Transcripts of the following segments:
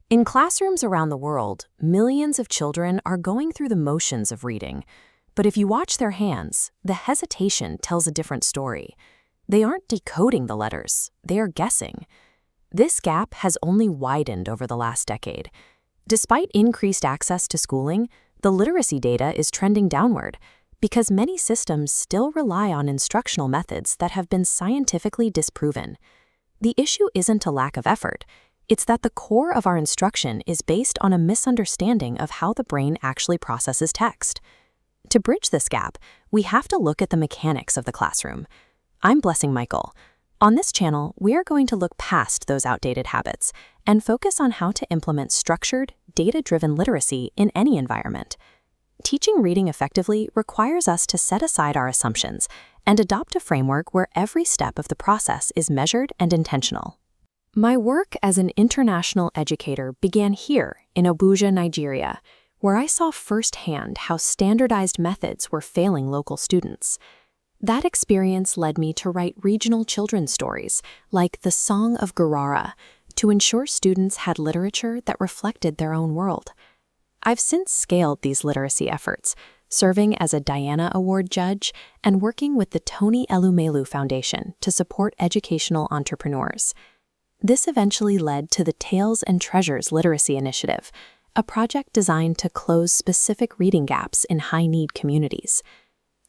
In classrooms around the world, millions of children are going through the motions of reading. But if you watch their hands, the hesitation tells a different story. They aren't decoding the letters, they are guessing. This gap has only widened over the last decade. Despite increased access to schooling, the literacy data is trending downward because many systems still rely on instructional methods that have been scientifically disproven. The issue isn't a lack of effort. It's that the core of our instruction is based on a misunderstanding of how the brain actually processes text. To bridge this gap, we have to look at the mechanics of the classroom. I'm Blessing Michael. On this channel, we are going to look past those outdated habits and focus on how to implement structured, data-driven literacy in any environment. Teaching reading effectively requires us to set aside our assumptions and adopt a framework where every step of the process is measured and intentional. My work as an international educator began here in Abuja, Nigeria, where I saw firsthand how standardized methods were failing local students. That experience led me to write regional children's stories, like The Song of Garara, to ensure students had literature that reflected their own world. I've since scaled these literacy efforts, serving as a Diana Award judge and working with the Tony Elumelu Foundation to support educational entrepreneurs. This eventually led to the Tales and Treasures Literacy Initiative, a project designed to close specific reading gaps in high-need communities.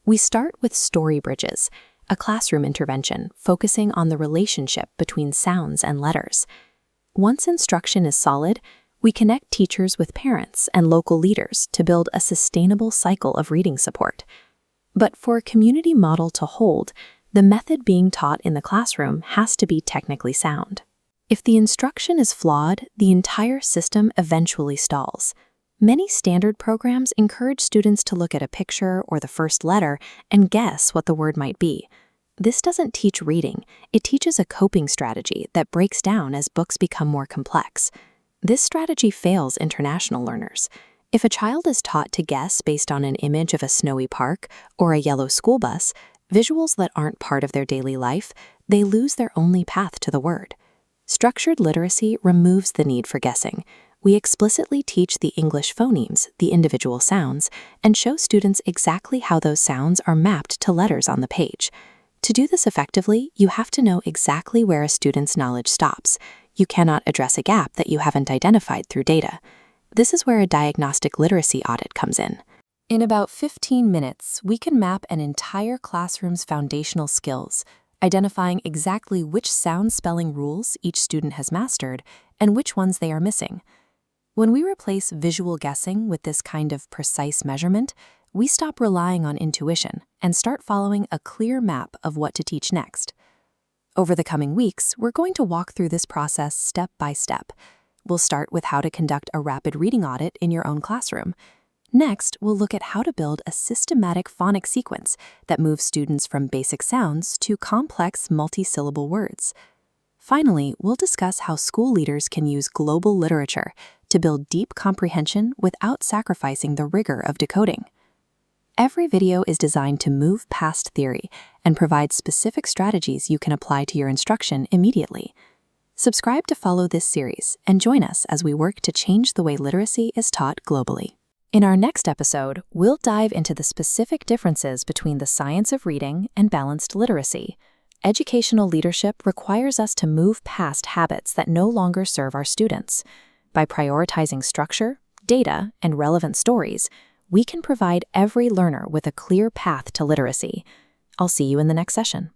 We start with Story Bridges, a classroom intervention focusing on the relationship between sounds and letters. Once instruction is solid, we connect teachers with parents and local leaders to build a sustainable cycle of reading support. But for a community model to hold, the method being taught in the classroom has to be technically sound. If the instruction is flawed, the entire system eventually stalls. Many standard programs encourage students to look at a picture or the first letter and guess what the word might be. This doesn't teach reading, it teaches a coping strategy that breaks down as books become more complex. This strategy fails international learners. If a child is taught to guess based on an image of a snowy park or a yellow school bus, visuals that aren't part of their daily life, they lose their only path to the word. Structured literacy removes the need for guessing. We explicitly teach the English phonemes, the individual sounds, and show students exactly how those sounds are mapped to letters on the page. To do this effectively, you have to know exactly where a student's knowledge stops. You cannot address a gap that you haven't identified through data. This is where a diagnostic literacy audit comes in. In about 15 minutes, we can map an entire classroom's foundational skills, identifying exactly which sound spelling rules each student has mastered and which ones they are missing. When we replace visual guessing with this kind of precise measurement, we stop relying on intuition and start following a clear map of what to teach next. Over the coming weeks, we're going to walk through this process step by step. We'll start with how to conduct a rapid reading audit in your own classroom. Next, we'll look at how to build a systematic phonic sequence that moves students from basic sounds to complex multi-syllable words. Finally, we'll discuss how school leaders can use global literature to build deep comprehension without sacrificing the rigor of decoding. Every video is designed to move past theory and provide specific strategies you can apply to your instruction immediately. Subscribe to follow this series and join us as we work to change the way literacy is taught globally. In our next episode, we'll dive into the specific differences between the science of reading and balanced literacy. Educational leadership requires us to move past habits that no longer serve our students. By prioritizing structure, data, and relevant stories, we can provide every learner with a clear path to literacy. I'll see you in the next session.